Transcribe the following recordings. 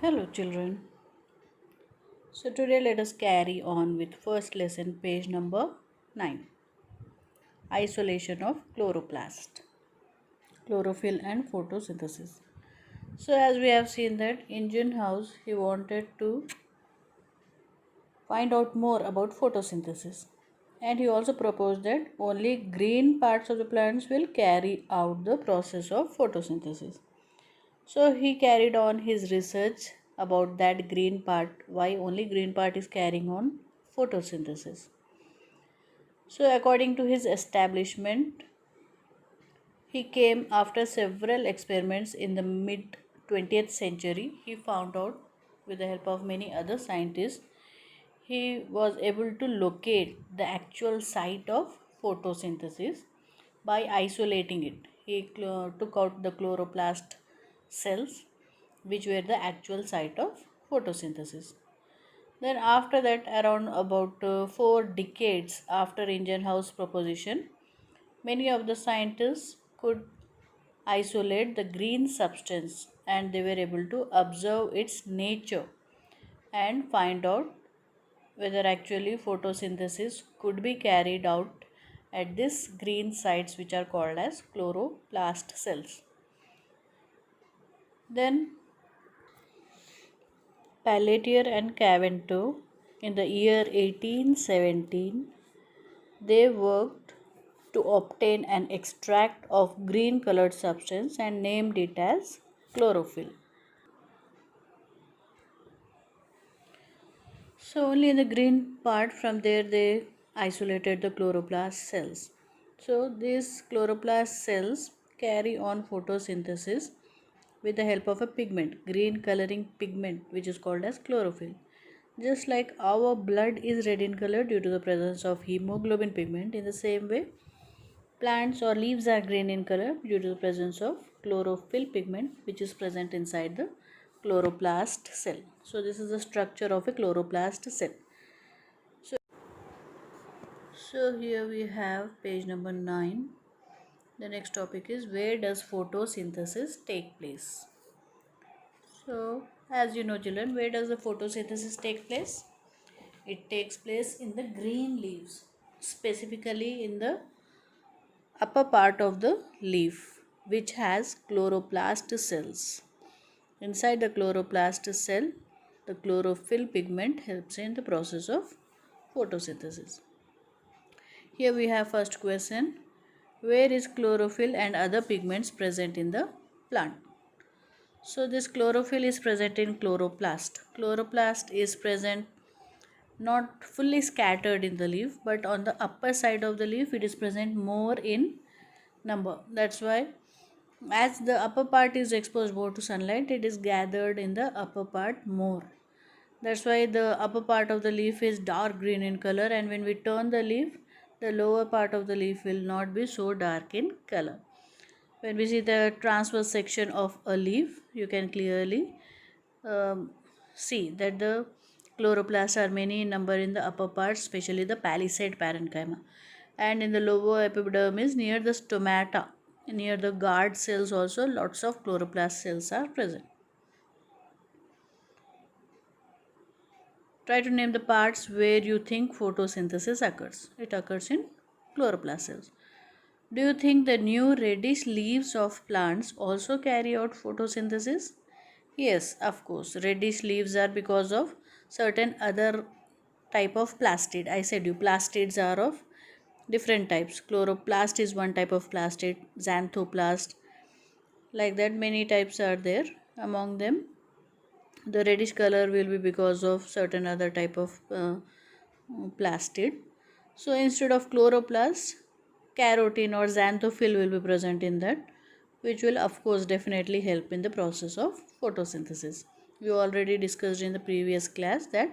Hello children. So today let us carry on with first lesson page number 9. Isolation of chloroplast, chlorophyll and photosynthesis. So as we have seen that Indian House he wanted to find out more about photosynthesis, and he also proposed that only green parts of the plants will carry out the process of photosynthesis. So he carried on his research about that green part, why only green part is carrying on photosynthesis. So according to his establishment, he came after several experiments in the mid 20th century. He found out with the help of many other scientists, he was able to locate the actual site of photosynthesis by isolating it. He took out the chloroplast cells which were the actual site of photosynthesis. Then after that, around about 4 decades after Indian House proposition, many of the scientists could isolate the green substance and they were able to observe its nature and find out whether actually photosynthesis could be carried out at these green sites which are called as chloroplast cells. Then Pelletier and Caventou in the year 1817 they worked to obtain an extract of green colored substance and named it as chlorophyll. So only in the green part from there they isolated the chloroplast cells. So these chloroplast cells carry on photosynthesis with the help of a pigment, green coloring pigment which is called as chlorophyll. Just like our blood is red in color due to the presence of hemoglobin pigment, in the same way plants or leaves are green in color due to the presence of chlorophyll pigment which is present inside the chloroplast cell. So this is the structure of a chloroplast cell. So here we have page number 9. The next topic is where does photosynthesis take place? So as you know children, where does the photosynthesis take place? It takes place in the green leaves, specifically in the upper part of the leaf which has chloroplast cells. Inside the chloroplast cell, the chlorophyll pigment helps in the process of photosynthesis. Here we have first question, where is chlorophyll and other pigments present in the plant? So this chlorophyll is present in chloroplast. Chloroplast is present not fully scattered in the leaf, but on the upper side of the leaf it is present more in number. That's why as the upper part is exposed more to sunlight, it is gathered in the upper part more. That's why the upper part of the leaf is dark green in color, and when we turn the leaf, the lower part of the leaf will not be so dark in color. When we see the transverse section of a leaf, you can clearly see that the chloroplasts are many in number in the upper part, especially the palisade parenchyma, and in the lower epidermis near the stomata, near the guard cells also lots of chloroplast cells are present. Try to name the parts where you think photosynthesis occurs. It occurs in chloroplast cells. Do you think the new reddish leaves of plants also carry out photosynthesis? Yes, of course. Reddish leaves are because of certain other type of plastid. I said you plastids are of different types. Chloroplast is one type of plastid, xanthoplast. Like that many types are there. Among them the reddish color will be because of certain other type of plastid. So instead of chloroplast, carotene or xanthophyll will be present in that, which will of course definitely help in the process of photosynthesis. We already discussed in the previous class that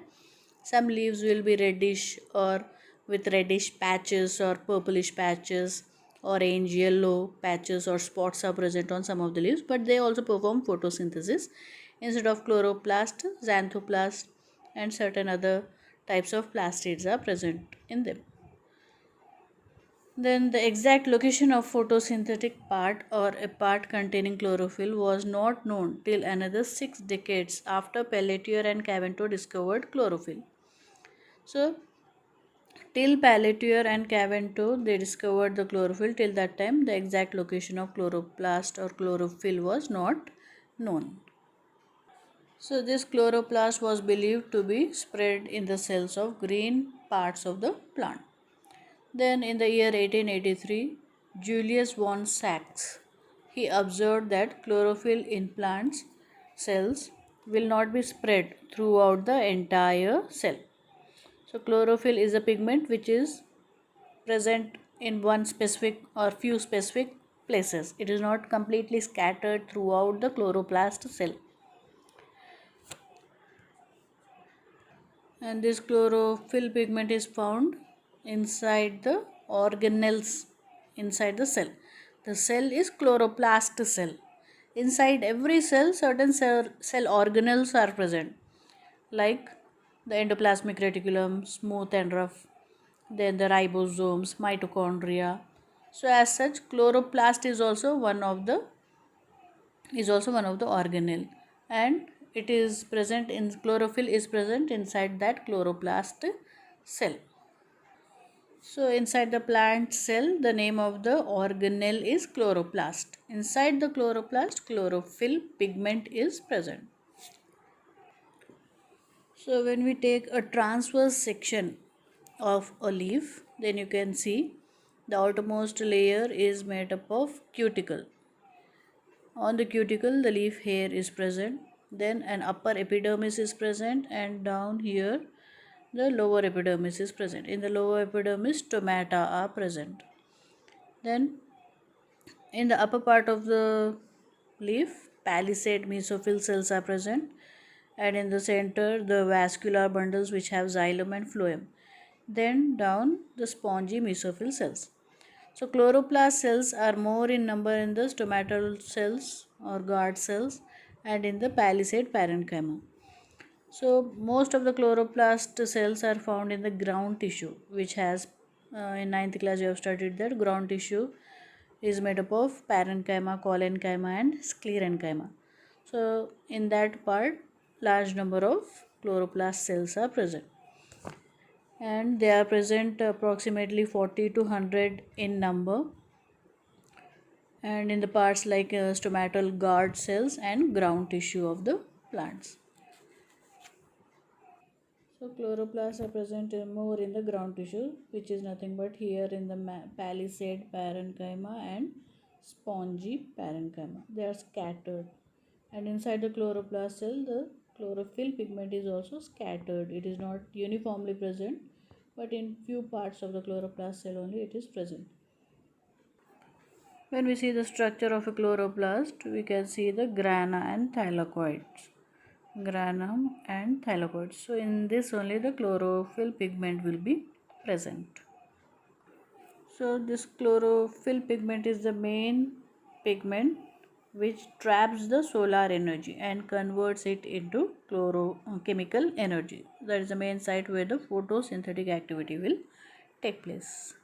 some leaves will be reddish or with reddish patches or purplish patches, orange, yellow patches or spots are present on some of the leaves, but they also perform photosynthesis. Instead of chloroplast, xanthoplast and certain other types of plastids are present in them. Then the exact location of photosynthetic part or a part containing chlorophyll was not known till another 6 decades after Pelletier and Caventou discovered chlorophyll. So till Pelletier and Caventou they discovered the chlorophyll, till that time the exact location of chloroplast or chlorophyll was not known. So this chloroplast was believed to be spread in the cells of green parts of the plant. Then in the year 1883, Julius von Sachs he observed that chlorophyll in plants cells will not be spread throughout the entire cell. So chlorophyll is a pigment which is present in one specific or few specific places. It is not completely scattered throughout the chloroplast cell. And this chlorophyll pigment is found inside the organelles inside the cell. The cell is chloroplast cell. Inside every cell certain cell organelles are present, like the endoplasmic reticulum, smooth and rough, then the ribosomes, mitochondria. So as such chloroplast is also one of the organelle, and it is present in chlorophyll is present inside that chloroplast cell. So inside the plant cell the name of the organelle is chloroplast. Inside the chloroplast chlorophyll pigment is present. So when we take a transverse section of a leaf, then you can see the outermost layer is made up of cuticle. On the cuticle, the leaf hair is present. Then an upper epidermis is present, and down here, the lower epidermis is present. In the lower epidermis, stomata are present. Then, in the upper part of the leaf, palisade mesophyll cells are present, and in the center, the vascular bundles which have xylem and phloem. Then, down the spongy mesophyll cells. So chloroplast cells are more in number in the stomatal cells or guard cells and in the palisade parenchyma. So most of the chloroplast cells are found in the ground tissue, which has in ninth class you have studied that ground tissue is made up of parenchyma, collenchyma and sclerenchyma. So in that part large number of chloroplast cells are present, and they are present approximately 40 to 100 in number, and in the parts like stomatal guard cells and ground tissue of the plants. So chloroplasts are present more in the ground tissue, which is nothing but here in the palisade parenchyma and spongy parenchyma. They are scattered, and inside the chloroplast cell, the chlorophyll pigment is also scattered. It is not uniformly present, but in few parts of the chloroplast cell only it is present. When we see the structure of a chloroplast, we can see the grana and thylakoids. Granum and thylakoids. So in this only the chlorophyll pigment will be present. So this chlorophyll pigment is the main pigment which traps the solar energy and converts it into chemical energy. That is the main site where the photosynthetic activity will take place.